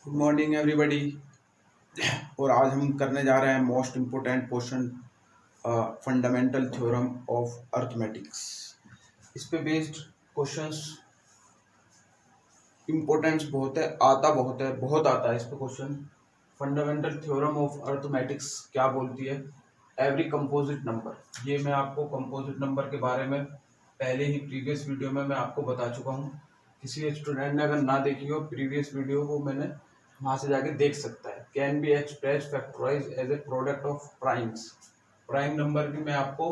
Good morning everybody. और आज हम करने जा रहे हैं most important question, fundamental theorem of arithmetics. इस पे बेस्ड क्वेश्चंस इम्पोर्टेंस बहुत है, बहुत आता है इस पे question. Fundamental theorem of arithmetics क्या बोलती है? एवरी कंपोजिट नंबर, ये मैं आपको कंपोजिट नंबर के बारे में पहले ही प्रीवियस वीडियो में मैं आपको बता चुका हूँ। किसी स्टूडेंट ने अगर ना देखी हो प्रीवियस वीडियो, वो मैंने वहाँ से जाके देख सकता है। Can be express factorise as a product of primes. Prime number भी मैं आपको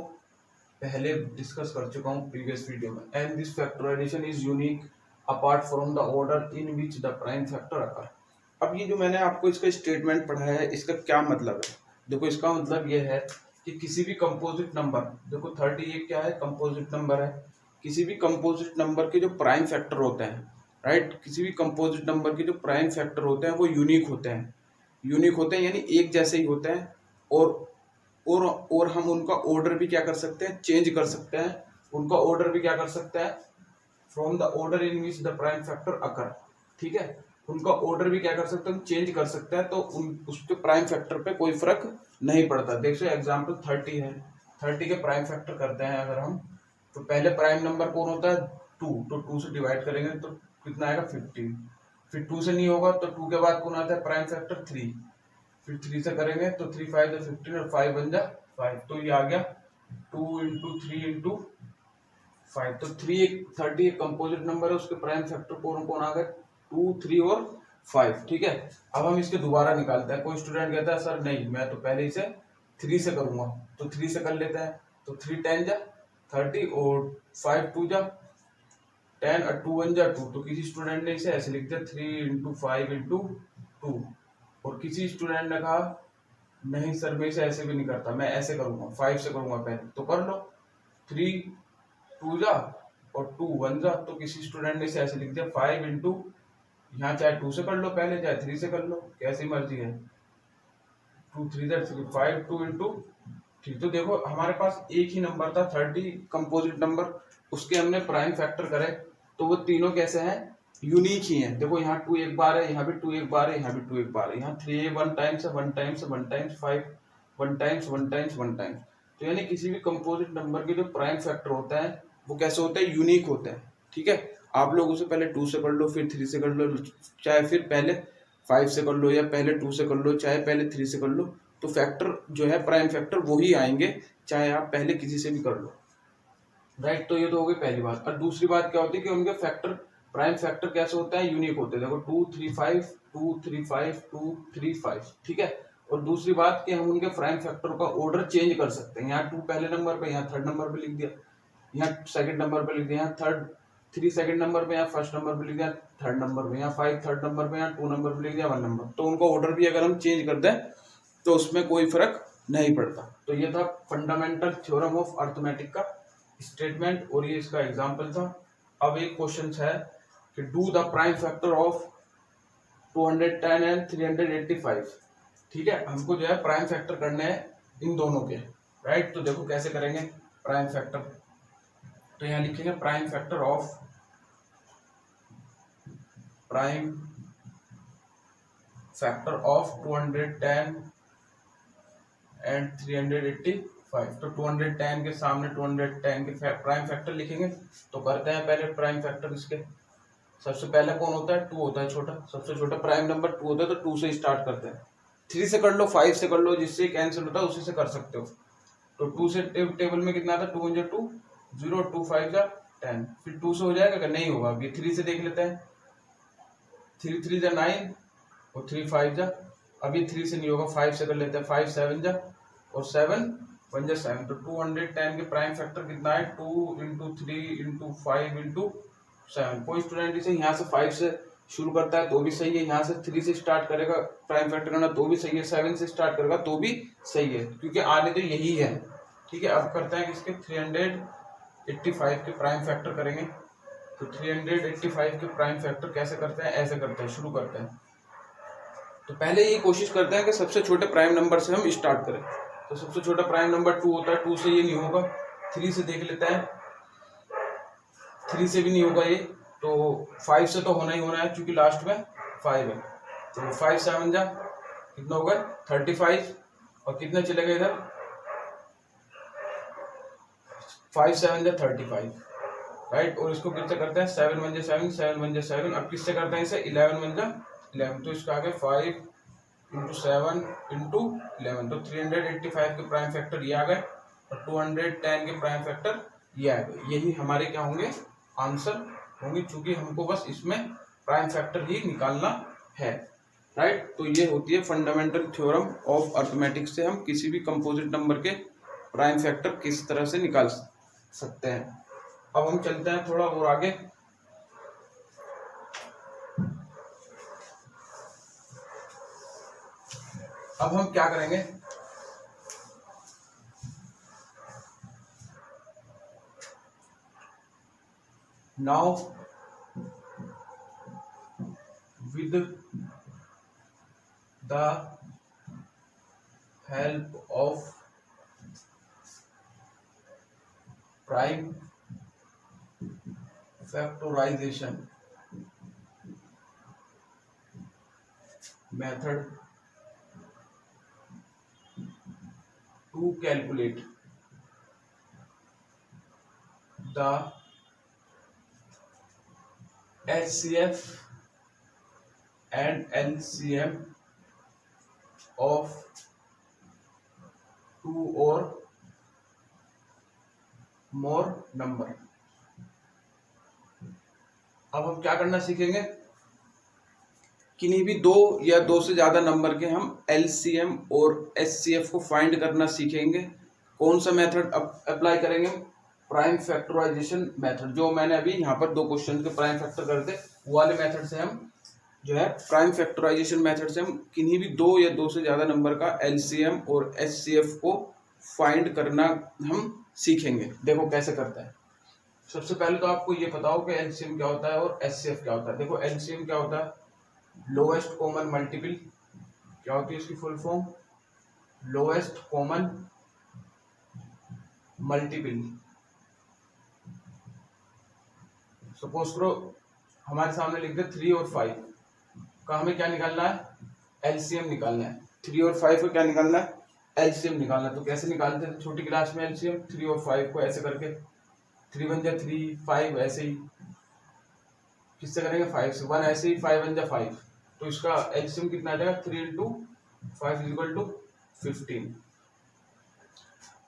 पहले डिस्कस कर चुका हूँ प्रीवियस वीडियो में। And this factorisation is unique apart from the order in which the prime factor occur. अब ये जो मैंने आपको इसका स्टेटमेंट पढ़ा है, इसका क्या मतलब है? देखो, इसका मतलब ये है कि किसी भी कंपोजिट नंबर, देखो 30 ये क्या है? कंपोजिट नंबर है। किसी भी कंपोजिट नंबर के जो प्राइम फैक्टर होते हैं, राइट, किसी भी कंपोजिट नंबर के जो प्राइम फैक्टर होते हैं वो यूनिक होते हैं। यूनिक होते हैं यानी एक जैसे ही होते हैं। और हम उनका ऑर्डर भी क्या कर सकते हैं? चेंज कर सकते हैं। उनका ऑर्डर भी क्या कर सकते हैं? From the order in which the prime factor occur. ठीक है, उनका ऑर्डर भी क्या कर सकते हैं? चेंज कर सकते हैं। तो उसके प्राइम फैक्टर पे कोई फर्क नहीं पड़ता। देखो एग्जाम्पल 30 है। 30 के प्राइम फैक्टर करते हैं अगर हम, तो पहले प्राइम नंबर कौन होता है? 2। तो 2 से डिवाइड करेंगे तो कितना आएगा? 15। फिर 2 से नहीं होगा तो 2 के बाद कौन आता है? Prime factor 3। फिर 3 से करेंगे तो 3 5 जा 15 और 5 बन जा 5। तो ये आ गया 2 इंटू 3 इंटू 5। तो 30 एक कंपोजिट नंबर है, उसके प्राइम फैक्टर कौन कौन आ गए? 2 3 और 5। ठीक है, अब हम इसके दोबारा निकालते हैं। कोई स्टूडेंट कहता है सर नहीं, मैं तो पहले इसे 3 से करूंगा, तो 3 से कर लेते हैं। तो 3 10 जा 30 और 5 2 जा 10 और 2 1 जा 2। तो किसी स्टूडेंट ने इसे ऐसे लिख दिया 3 इंटू 5 इंटू 2। और किसी स्टूडेंट ने कहा नहीं सर, मैं इसे ऐसे भी नहीं करता, मैं ऐसे करूंगा, 5 से करूंगा पहले। तो कर लो, 3 2 जा और 2 1 जा। तो किसी स्टूडेंट ने इसे ऐसे लिख दिया 5 इंटू, यहाँ चाहे 2 से कर लो पहले, चाहे 3 से कर लो, कैसी मर्जी है। 2 3 जा 3 5 2 इंटू 3। तो देखो हमारे पास एक ही नंबर था 30 कंपोजिट नंबर, उसके हमने प्राइम फैक्टर करे, तो वो तीनों कैसे हैं? यूनिक ही हैं। देखो यहाँ 2 एक बार है, यहाँ भी 2 एक बार है, यहाँ भी 2 एक बार है, यहाँ 3 1 टाइम्स है, 1 times, 1 times, 5 1 times, 1 times, 1 times. तो यानी किसी भी कंपोजिट नंबर के जो प्राइम फैक्टर होता है वो कैसे होते हैं? यूनिक होते हैं। ठीक है, आप लोग उसे पहले 2 से कर लो, फिर 3 से कर लो, चाहे फिर पहले 5 से कर लो, या पहले 2 से कर लो, चाहे पहले 3 से कर लो, तो फैक्टर जो है प्राइम फैक्टर वही आएंगे, चाहे आप पहले किसी से भी कर लो। राइट, तो ये तो हो गई पहली बात। और दूसरी बात क्या होती है कि उनके फैक्टर, प्राइम फैक्टर कैसे होता है? यूनिक होते हैं। देखो 2 3 5 2 3 5 2 3 5। ठीक है, और दूसरी बात कि हम उनके प्राइम फैक्टर का ऑर्डर चेंज कर सकते हैं। यहाँ 2 पहले नंबर पे, यहाँ थर्ड नंबर पे लिख दिया, यहाँ सेकंड नंबर पे लिख दिया, यहाँ थर्ड 3 सेकंड नंबर पे, यहाँ फर्स्ट नंबर पे लिख दिया, थर्ड नंबर पे, यहाँ 5 थर्ड नंबर पे, यहाँ 2 नंबर पे लिख दिया, 1 नंबर। तो उनका ऑर्डर भी अगर हम चेंज कर दें तो उसमें कोई फर्क नहीं पड़ता। तो ये था फंडामेंटल थ्योरम ऑफ अर्थमेटिक का स्टेटमेंट, और ये इसका एग्जांपल था। अब एक क्वेश्चन है कि do the prime factor of 210 and 385। ठीक है, हमको जो है प्राइम फैक्टर करने हैं इन दोनों के। राइट, तो देखो कैसे करेंगे प्राइम फैक्टर। तो यहाँ लिखेंगे prime factor of prime factor of 210 and 385। तो 210 के सामने 210 के प्राइम फैक्टर लिखेंगे। तो करते हैं पहले प्राइम फैक्टर इसके। सबसे पहले कौन होता है? 2 होता है छोटा, सबसे छोटा प्राइम नंबर 2 होता है, तो 2 से स्टार्ट करते हैं। 3 से कर लो, 5 से कर लो, जिससे कैंसिल होता है उसी से कर सकते हो। तो 2 से टेबल में कितना आता है? 2 1 2 0 2 5 जा 10। फिर 2 से हो जाएगा क्या? नहीं होगा। अभी 3 से देख लेते हैं। 3 3 जा 9 और 3 5 जा, अभी 3 से नहीं होगा, 5 से कर लेते हैं। 5 7 जा और 7 1 जा 7। तो 210 के प्राइम फैक्टर कितना है? 2 इंटू 3 इंटू 5 इंटू 7। कोई स्टूडेंट इसे यहाँ से 5 से शुरू करता है तो भी सही है, यहाँ से 3 से स्टार्ट करेगा प्राइम फैक्टर करना तो भी सही है, 7 से स्टार्ट करेगा तो भी सही है, क्योंकि आने तो यही है। ठीक है, अब करते हैं कि इसके 385 के प्राइम फैक्टर करेंगे। तो 385 के प्राइम फैक्टर कैसे करते हैं? ऐसे करते हैं, शुरू करते हैं। तो पहले ये कोशिश करते हैं कि सबसे छोटे प्राइम नंबर से हम स्टार्ट करें। तो सबसे छोटा प्राइम नंबर 2 होता है, 2 से ये नहीं होगा। 3 से देख लेते हैं, 3 से भी नहीं होगा ये। तो 5 से तो होना ही होना है, क्योंकि लास्ट में 5 है। तो 5 7 जा कितना होगा 35 और कितने चले गए इधर 5 7 जा 35 राइट। और इसको किससे करते हैं 7 1 जा 7 7 1 जा 7। अब किससे करते हैं इसे 11 1 जा 11। तो इसका आगे 5 इंटू 7 इंटू 11 तो 385 के प्राइम फैक्टर ये आ गए और 210 के प्राइम फैक्टर ये आ गए। यही हमारे क्या होंगे आंसर होंगे, चूंकि हमको बस इसमें प्राइम फैक्टर ही निकालना है राइट। तो ये होती है फंडामेंटल थ्योरम ऑफ अर्थमेटिक से हम किसी भी कंपोजिट नंबर के प्राइम फैक्टर किस तरह से निकाल सकते हैं। अब हम चलते हैं थोड़ा और आगे। अब हम क्या करेंगे now with the help of prime factorisation method to calculate the HCF and LCM of two or more number। अब हम क्या करना सीखेंगे, किन्हीं भी दो या दो से ज्यादा नंबर के हम LCM और HCF को फाइंड करना सीखेंगे। कौन सा मेथड अप्लाई करेंगे, प्राइम फैक्टराइजेशन मेथड। जो मैंने अभी यहाँ पर दो क्वेश्चन के प्राइम फैक्टर करते वो वाले मेथड से हम जो है प्राइम फैक्टराइजेशन मेथड से हम किन्हीं भी दो या दो से ज्यादा नंबर का LCM और HCF को फाइंड करना हम सीखेंगे। देखो कैसे करते हैं। सबसे पहले तो आपको ये पता हो कि LCM क्या होता है और HCF क्या होता है। देखो LCM क्या होता है, लोएस्ट कॉमन मल्टीपल। क्या होती है इसकी full form, lowest common multiple. Suppose करो हमारे सामने लिख दे 3 और 5 का हमें क्या निकालना है, LCM निकालना है। 3 और 5 को क्या निकालना है, LCM निकालना है। तो कैसे निकालते थे छोटी क्लास में LCM, 3 और 5 को ऐसे करके 3 1 जा 3 5 ऐसे ही, किससे करेंगे 5 से, 1 ऐसे ही 5 1 जा 5। तो इसका LCM कितना आ जाएगा 3 इंटू 5 इक्वल टू 15।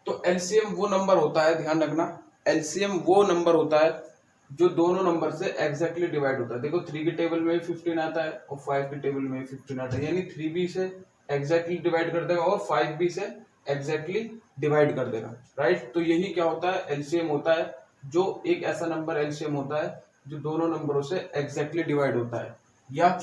तो LCM वो नंबर होता है, ध्यान रखना, LCM वो नंबर होता है जो दोनों नंबर से एग्जैक्टली डिवाइड होता है। देखो 3 के टेबल में 15 आता है और 5 के टेबल में 15 आता है, यानी 3 भी से एग्जैक्टली डिवाइड कर देगा और 5 भी से एग्जैक्टली डिवाइड कर देगा राइट। तो यही क्या होता है, LCM होता है, जो एक ऐसा नंबर LCM होता है जो दोनों नंबरों से एग्जैक्टली डिवाइड होता है, या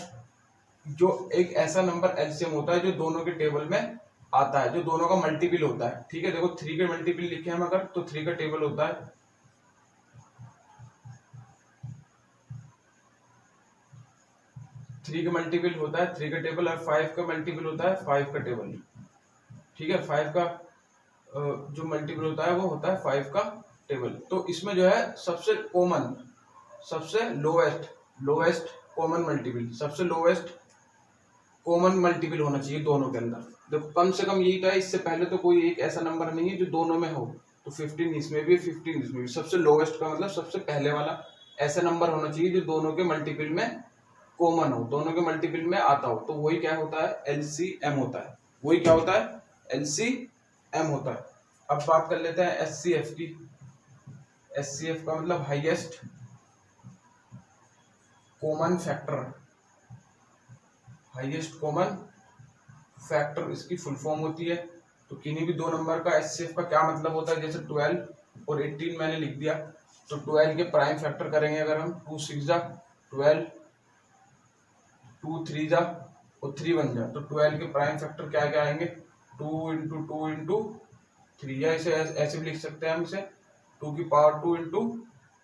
जो एक ऐसा नंबर LCM होता है जो दोनों के टेबल में आता है, जो दोनों का मल्टीपल होता है। ठीक है, देखो 3 के मल्टीपल लिखे हम अगर, तो 3 का टेबल होता है 3 का मल्टीपल होता है 3 का टेबल, और 5 का मल्टीपल होता है 5 का टेबल। ठीक है, 5 का जो मल्टीपल होता है वो होता है 5 का टेबल। तो इसमें जो है सबसे कॉमन, सबसे लोएस्ट कॉमन मल्टीपल, सबसे लोएस्ट कॉमन मल्टीपल होना चाहिए दोनों के अंदर। देखो कम से कम यही था, इससे पहले तो कोई एक ऐसा नंबर नहीं है जो दोनों में हो। तो 15 इसमें भी 15 इसमें भी, सबसे लोएस्ट का मतलब सबसे पहले वाला ऐसा नंबर होना चाहिए जो दोनों के मल्टीपल में कॉमन हो, दोनों के मल्टीपल में आता हो। तो वही क्या होता है, LCM होता है। वही क्या होता है, LCM होता है। अब बात कर लेते हैं HCF की। HCF का मतलब highest common factor, highest common factor इसकी फुल फॉर्म होती है। तो किन्हीं भी दो नंबर का HCF का क्या मतलब होता है, जैसे 12 और 18 मैंने लिख दिया, तो 12 के प्राइम फैक्टर करेंगे अगर हम, 2 6 जा 12, 2 3 जा और 3 1 जा, तो 12 के प्राइम फैक्टर क्या क्या आएंगे, 2 इंटू 2 इंटू 3, या इसे ऐसे भी लिख सकते हैं हम इसे 2 की पावर 2 इंटू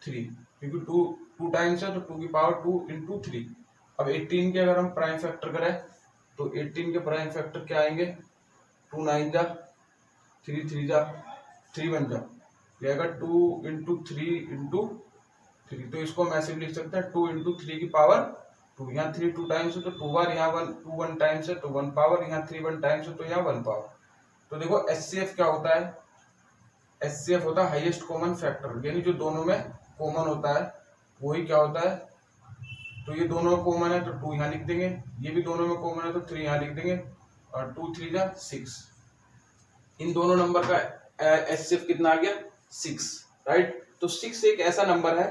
3, क्योंकि 2 टाइम्स है तो 2 की पावर 2 इंटू 3। अब 18 के अगर हम प्राइम फैक्टर करें तो 18 के प्राइम फैक्टर क्या आएंगे, 2 9 जा 3 3 जा 3 1 जा, ये आएगा 2 इंटू 3 इंटू 3। तो इसको हम ऐसे भी लिख सकते हैं 2 इंटू 3 की पावर 2, यहाँ 3 2 टाइम्स है तो 2 बार, यहाँ 1 2 1 टाइम्स है तो 1 पावर, यहाँ 3 1 टाइम्स है तो यहाँ 1 पावर। तो देखो एचसीएफ क्या होता है, एचसीएफ होता है हाईएस्ट कॉमन फैक्टर, यानी जो दोनों में कॉमन होता है वही क्या होता है। तो ये दोनों में कॉमन है तो 2 यहाँ लिख देंगे, ये भी दोनों में कॉमन है तो 3 यहाँ लिख देंगे, और 2 3 जा 6। इन दोनों नंबर का एचसीएफ कितना आ गया 6, राइट। तो 6 एक ऐसा नंबर है,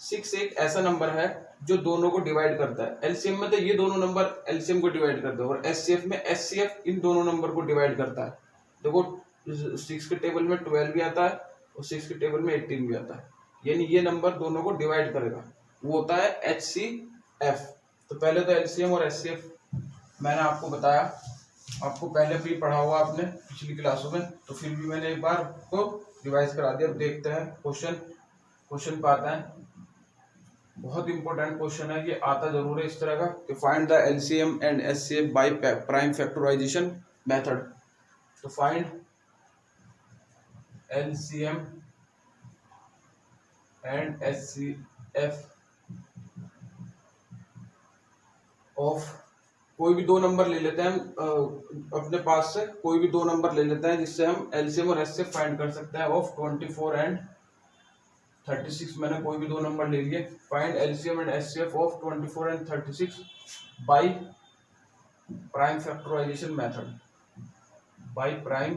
6 एक ऐसा नंबर है जो दोनों को डिवाइड करता है। एलसीएम में तो ये दोनों नंबर एलसीएम को डिवाइड करते हैं, और एचसीएफ में एचसीएफ इन दोनों नंबर को डिवाइड करता है। देखो 6 के टेबल में 12 भी आता है और 6 के टेबल में 18 भी आता है, यानी ये नंबर दोनों को डिवाइड करेगा, वो होता है एचसीएफ। तो पहले तो एलसीएम और एचसीएफ मैंने आपको बताया, आपको पहले भी पढ़ा हुआ आपने पिछली क्लासों में, तो फिर भी मैंने एक बार को रिवाइज करा दिया। देखते हैं क्वेश्चन पाता है, बहुत इंपॉर्टेंट क्वेश्चन है ये, आता जरूर है इस तरह का कि find the LCM and HCF by prime factorisation method. तो find LCM and HCF of, कोई भी दो नंबर ले लेते हैं हम अपने पास से, कोई भी दो नंबर ले लेते हैं जिससे हम एलसीएम और एचसीएफ फाइंड कर सकते हैं ऑफ 24 एंड 36। मैंने कोई भी दो नंबर ले लिए, find LCM and HCF of 24 and 36 by prime factorisation method, by prime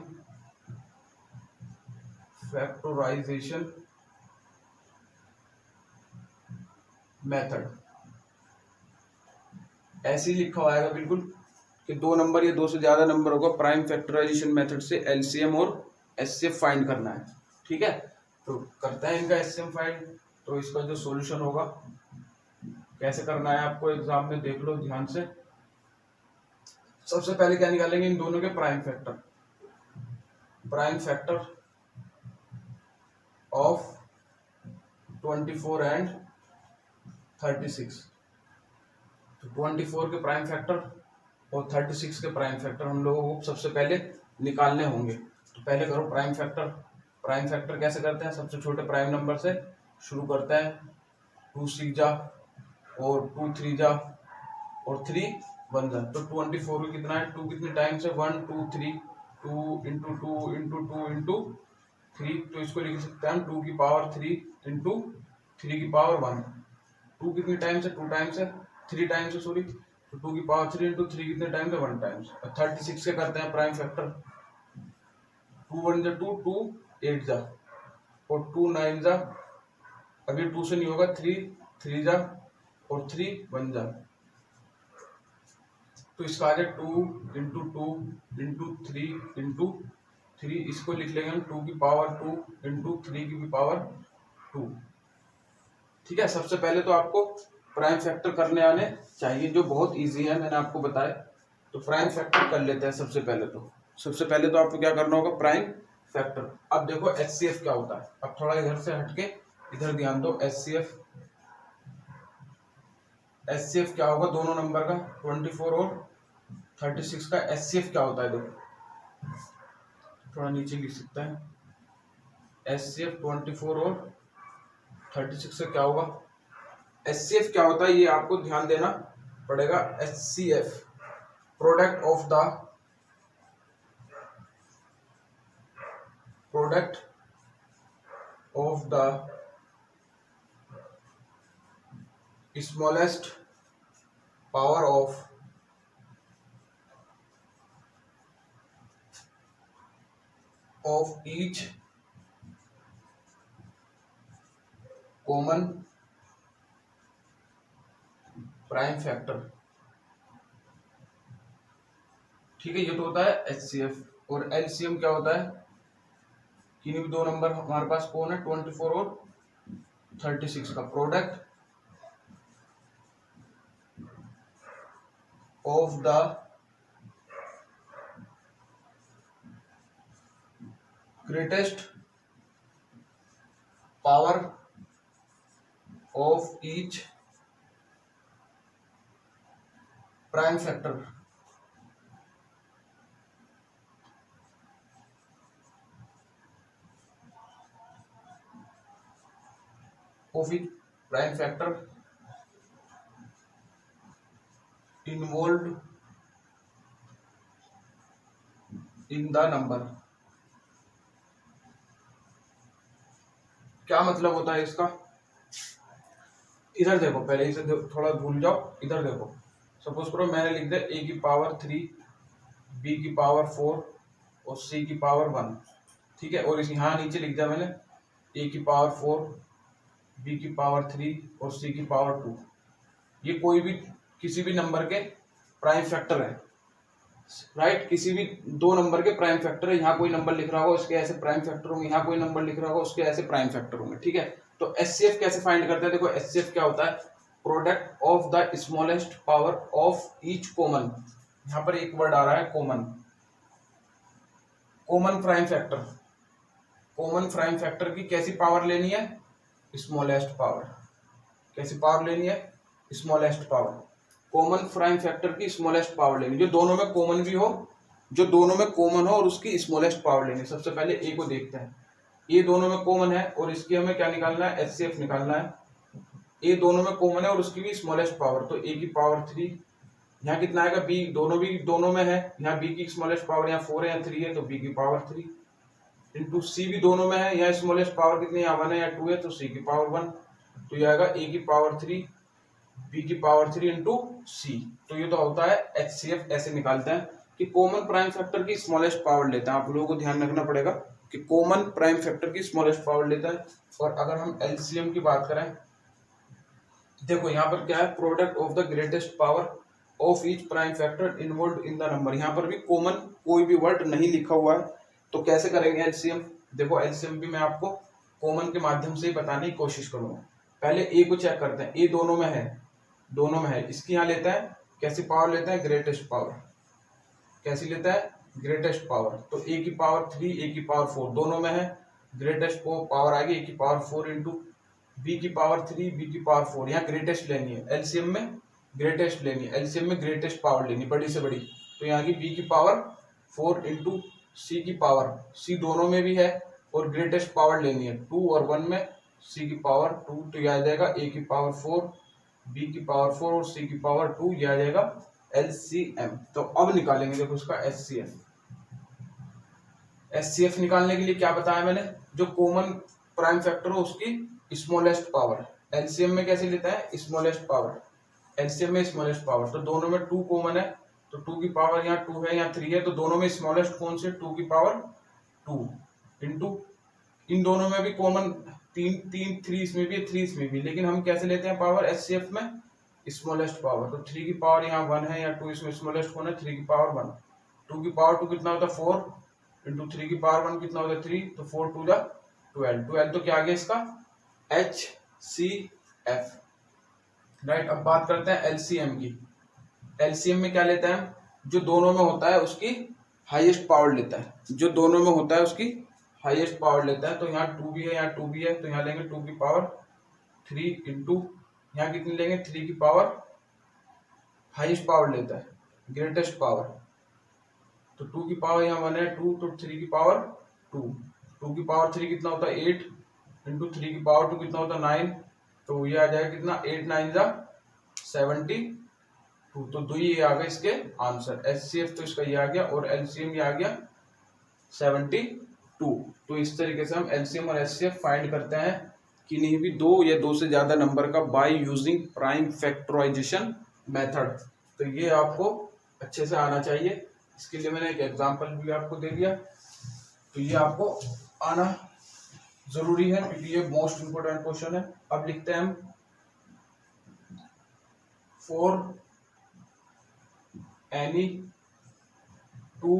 factorisation method. ऐसे ही लिखा हुआ है बिल्कुल कि दो नंबर या दो से ज्यादा नंबर होगा, प्राइम फैक्टराइजेशन मेथड से एलसीएम और एचसीएफ फाइंड करना है, ठीक है। तो करते हैं इनका एचसीएम फाइंड। तो इसका जो सॉल्यूशन होगा कैसे करना है आपको एग्जाम में देख लो ध्यान से। सबसे पहले क्या निकालेंगे, इन दोनों के प्राइम फैक्टर ऑफ 24 एंड 36। तो 24 के प्राइम फैक्टर और 36 के प्राइम फैक्टर हम लोगों को सबसे पहले निकालने होंगे। तो पहले करो प्राइम फैक्टर कैसे करते हैं, सबसे छोटे प्राइम नंबर से शुरू करते हैं, 2 6 जा और 2 3 जा और 3 1 जा। तो 24 में कितना है, 2 कितने टाइम से 1 2 3, 2 इंटू 2 इंटू 2 इंटू 3। तो इसको लिख सकते हैं हम 2 की पावर 3 इंटू 3 की पावर 1। 2 कितने टाइम से 2 टाइम से 3 टाइम से सॉरी, तो 2 की पावर 3 इंटू 3 कितने टाइम से 1 टाइम्स। 36 के करते हैं प्राइम फैक्टर, 2 1 जा 2 2 8 जा और 2 9 जा, अभी 2 से नहीं होगा 3 3 जा और 3 1 जा। तो इसका आ जाए 2 इंटू 2 इंटू 3 इंटू 3, इसको लिख लेंगे हम 2 की पावर 2 इंटू 3 की भी पावर 2, ठीक है। सबसे पहले तो आपको प्राइम फैक्टर करने आने चाहिए, जो बहुत इजी है, मैंने आपको बताया। तो प्राइम फैक्टर कर लेते हैं सबसे पहले तो आपको क्या करना होगा, प्राइम फैक्टर। अब देखो एचसीएफ क्या होता है, अब थोड़ा इधर से हटके इधर ध्यान दो। एचसीएफ क्या होगा दोनों नंबर का, 24 और 36 का एचसीएफ क्या होता है, देखो थोड़ा नीचे लिख सकते हैं। एचसीएफ 24 और 36 से क्या होगा, एचसीएफ क्या होता है ये आपको ध्यान देना पड़ेगा। HCF product of the smallest power of each common prime factor, ठीक है। ये तो होता है एचसीएफ। और एलसीएम क्या होता है, किन्हीं भी दो नंबर हमारे पास कौन है, 24 और 36 का product of the greatest power of each prime factor, of each prime factor involve in the number. क्या मतलब होता है इसका? इधर देखो, पहले इसे थोड़ा भूल जाओ, इधर देखो। सपोज करो मैंने लिख दिया a की पावर 3, b की पावर 4 और c की पावर 1, ठीक है। और इस यहाँ नीचे लिख दिया मैंने a की पावर 4, b की पावर 3 और c की पावर 2। ये कोई भी किसी भी नंबर के प्राइम फैक्टर है, राइट। किसी भी दो नंबर के प्राइम फैक्टर है। यहाँ कोई नंबर लिख रहा होगा उसके ऐसे प्राइम फैक्टर होंगे, यहाँ कोई नंबर लिख रहा होगा उसके ऐसे प्राइम फैक्टर होंगे, ठीक है। तो एचसीएफ कैसे फाइंड करते हैं? देखो एचसीएफ क्या होता है, product of the smallest power of each common, यहाँ पर एक वर्ड आ रहा है common, common prime factor. Common prime factor की कैसी पावर लेनी है? Smallest power. कैसी पावर लेनी है? Smallest power. Common prime factor की स्मॉलेस्ट पावर लेनी, जो दोनों में कॉमन भी हो, जो दोनों में कॉमन हो और उसकी स्मॉलेस्ट पावर लेनी। सबसे पहले ए को देखते हैं, ये दोनों में कॉमन है और इसकी हमें क्या निकालना है? एचसीएफ निकालना है। ए दोनों में कॉमन है और उसकी भी स्मॉलेस्ट पावर, तो ए की पावर 3, यहाँ कितना आएगा? बी दोनों में है, यहाँ बी की स्मॉलेस्ट पावर यहाँ 4 है या 3 है, तो बी की पावर 3 इंटू सी भी दोनों में है, यहाँ स्मॉलेस्ट पावर कितनी है? 1 है या 2 है, तो सी की पावर 1, तो ये आएगा ए की पावर 3 बी की पावर 3 इंटू सी। तो ये तो होता है एचसीएफ। ऐसे निकालते हैं कि कॉमन प्राइम फैक्टर की स्मॉलेस्ट पावर लेते हैं। आप लोगों को ध्यान रखना पड़ेगा कि कॉमन प्राइम फैक्टर की स्मॉलेस्ट पावर लेता है। और अगर हम एलसीएम की बात करें, देखो यहाँ पर क्या है, product of the greatest power of each prime factor involve in the number. यहाँ पर भी कॉमन कोई भी वर्ड नहीं लिखा हुआ है, तो कैसे करेंगे एलसीएम? देखो एलसीएम भी मैं आपको कॉमन के माध्यम से ही बताने की कोशिश करूंगा। पहले ए को चेक करते हैं, ए दोनों में है, दोनों में है। इसकी यहाँ लेता है, कैसी पावर लेता है? Greatest power. कैसी लेता है? Greatest power. तो ए की पावर 3 ए की पावर 4 दोनों में है, ग्रेटेस्ट पावर आ गई ए की पावर 4 इंटू बी की पावर 3 बी की पावर 4। यहाँ ग्रेटेस्ट लेनी है, एलसीएम में ग्रेटेस्ट लेनी है, एलसीएम में ग्रेटेस्ट पावर लेनी, बड़ी से बड़ी। तो यहाँ की बी की पावर 4 इंटू सी की पावर, सी दोनों में भी है और ग्रेटेस्ट पावर लेनी है 2 और 1 में, सी की पावर 2। तो यह आ जाएगा ए की पावर 4 बी की पावर 4 और सी की पावर 2, यह आ जाएगा एलसीएम। तो अब निकालेंगे देखो उसका एचसीएफ। एचसीएफ निकालने के लिए क्या बताया मैंने? जो कॉमन प्राइम फैक्टर हो उसकी स्मॉलेस्ट पावर। एलसीएम में कैसे लेता है? Smallest power. एलसीएम में स्मॉलेस्ट पावर, तो दोनों में 2 कॉमन है, तो 2 की पावर यहाँ 2 है, यहाँ 3 है, तो दोनों में स्मॉलेस्ट कौन से? 2 की पावर 2 इंटू इन दोनों में भी कॉमन 3 इसमें भी है, 3 इसमें भी, लेकिन हम कैसे लेते हैं पावर एचसीएफ में? Smallest power. तो 3 की पावर यहाँ 1 है या 2, इसमें स्मॉलेस्ट कौन है? 3 की पावर 1। 2 की पावर 2 कितना होता है? 4 इंटू 3 की पावर 1 कितना होता है? 3, तो 4 2 जा 12। 12 तो क्या आ गया इसका? HCF, right. अब बात करते हैं एलसीएम की। एलसीएम में क्या लेते हैं? जो दोनों में होता है उसकी हाईएस्ट पावर लेता है, जो दोनों में होता है उसकी हाईएस्ट पावर लेता है। तो यहाँ 2 भी है, यहाँ 2 भी है, तो यहाँ लेंगे 2 की पावर 3 इंटू यहाँ कितनी लेंगे? 3 की पावर हाईएस्ट पावर लेता है, ग्रेटेस्ट पावर। तो 2 की पावर यहाँ 1 है 2, तो 3 की पावर 2। 2 की पावर 3 कितना होता है? 8 इंटू 3 की पावर 2 कितना होता है? 9। तो ये आ जाएगा कितना? 8 9 जा 72। तो 2 ये आ गया इसके आंसर। एचसीएफ तो इसका ये आ गया और एलसीएम ये आ गया 72। तो इस तरीके से हम एलसीएम और एचसीएफ फाइंड करते हैं किन्हीं भी 2 या 2 से ज्यादा नंबर का by using prime factorisation method. तो ये आपको अच्छे से आना चाहिए। इसके लिए मैंने एक एग्जांपल भी आपको दे दिया, तो ये आपको आना जरूरी है क्योंकि ये मोस्ट इंपोर्टेंट क्वेश्चन है। अब लिखते हैं हम, for any 2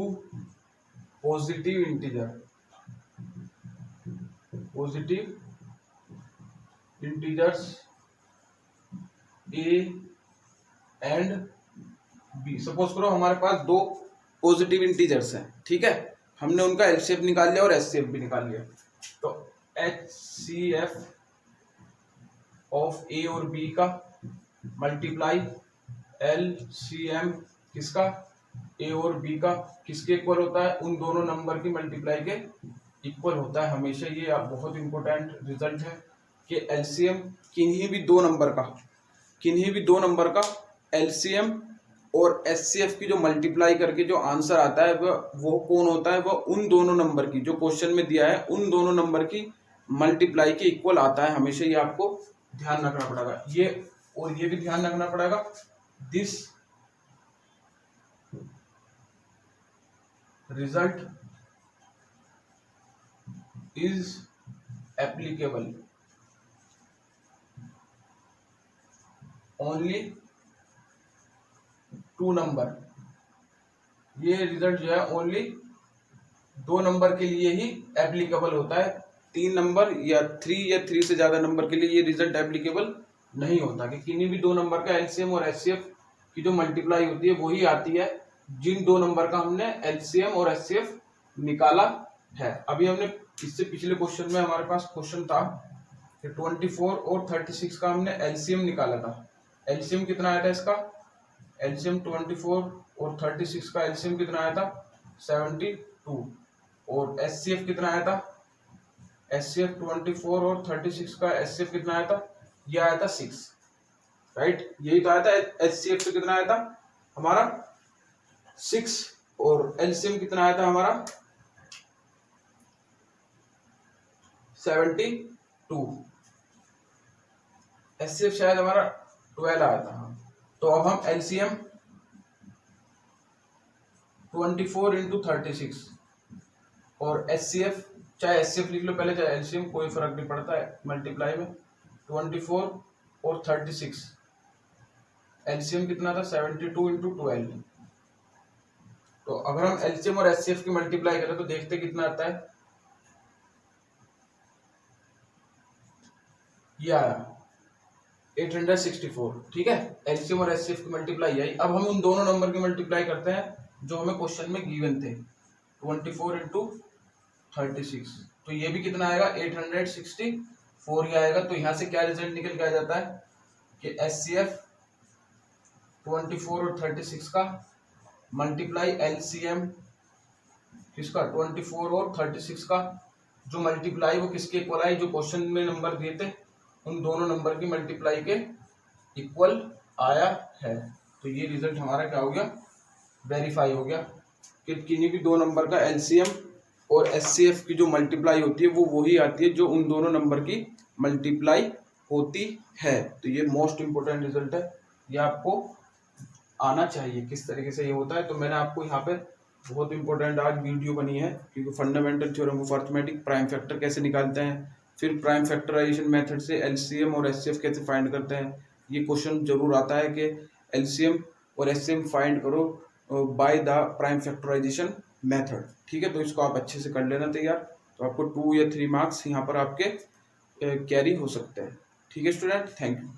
positive integer integers A and B. Suppose करो हमारे पास 2 पॉजिटिव इंटीजर्स हैं, ठीक है। हमने उनका एलसीएफ निकाल लिया और एचसीएफ भी निकाल लिया। तो एचसीएफ ऑफ ए और बी का मल्टीप्लाई एलसीएम किसका? ए और बी का किसके इक्वल होता है? उन दोनों नंबर की मल्टीप्लाई के इक्वल होता है हमेशा। ये बहुत इंपॉर्टेंट रिजल्ट है कि एलसीएम किन्हीं भी दो नंबर का एलसीएम और एचसीएफ की जो मल्टीप्लाई करके जो आंसर आता है वो कौन होता है, वह उन दोनों नंबर की जो क्वेश्चन में दिया है उन दोनों नंबर की मल्टीप्लाई के इक्वल आता है। हमेशा ये आपको ध्यान रखना पड़ेगा। ये और ये भी ध्यान रखना पड़ेगा, this result is applicable only to number. ये रिजल्ट जो है ओनली दो नंबर के लिए ही एप्लीकेबल होता है, तीन नंबर या थ्री से ज्यादा नंबर के लिए ये रिजल्ट एप्लीकेबल नहीं होता कि किन्हीं भी दो नंबर का एलसीएम और एचसीएफ की जो मल्टीप्लाई होती है वही आती है जिन दो नंबर का हमने एलसीएम और एचसीएफ निकाला है। अभी हमने इससे पिछले क्वेश्चन में हमारे पास क्वेश्चन था कि 24 और 36 का हमने एलसीएम निकाला था। एलसीएम कितना आया था इसका, एलसीएम 24 और 36 का एलसीएम कितना आया था 72, और एचसीएफ कितना आया था, एचसीएफ 24 और 36 का एचसीएफ कितना आया था, ये आया था 6, राइट। यही तो आया था, एचसीएफ से कितना आया था हमारा 6 और एलसीएम कितना आया था हमारा 72, एचसीएफ शायद हमारा 12 आया था। तो अब हम एलसीएम 24 इंटू 36 और एचसीएफ, चाहे एचसीएफ लिख लो पहले चाहे एलसीएम, कोई फर्क नहीं पड़ता है मल्टीप्लाई में। 24 और 36 एलसीएम कितना था 72 इंटू 12। तो अगर हम एलसीएम और एचसीएफ की मल्टीप्लाई करें तो देखते कितना आता है, ये आया 864, ठीक है। एलसीएम और एचसीएफ की मल्टीप्लाई आई। अब हम उन दोनों नंबर की मल्टीप्लाई करते हैं जो हमें क्वेश्चन में गिवन थे, 24 इंटू 36। तो ये भी कितना आएगा 864 ही आएगा। तो यहाँ से क्या रिजल्ट निकल के आ जाता है कि एचसीएफ 24 और 36 का मल्टीप्लाई एलसीएम किसका 24 और 36 का जो मल्टीप्लाई वो किसके इक्वल आई, जो क्वेश्चन में नंबर दिए थे उन दोनों नंबर की मल्टीप्लाई के इक्वल आया है। तो ये रिजल्ट हमारा क्या हो गया, वेरीफाई हो गया कि किन्हीं भी दो नंबर का एलसीएम और एचसीएफ की जो मल्टीप्लाई होती है वो वही आती है जो उन दोनों नंबर की मल्टीप्लाई होती है। तो ये मोस्ट इंपोर्टेंट रिजल्ट है, ये आपको आना चाहिए किस तरीके से ये होता है। तो मैंने आपको यहाँ पे बहुत इंपॉर्टेंट आज वीडियो बनी है, क्योंकि fundamental theorem of arithmetic, prime factor कैसे निकालते हैं, फिर प्राइम फैक्टराइजेशन मेथड से एलसीएम और एचसीएफ कैसे फाइंड करते हैं। ये क्वेश्चन जरूर आता है कि एलसीएम और एचसीएम फाइंड करो by the prime factorisation method, ठीक है। तो इसको आप अच्छे से कर लेना तैयार, तो आपको 2 या 3 मार्क्स यहाँ पर आपके कैरी हो सकते हैं, ठीक है स्टूडेंट। Thank you.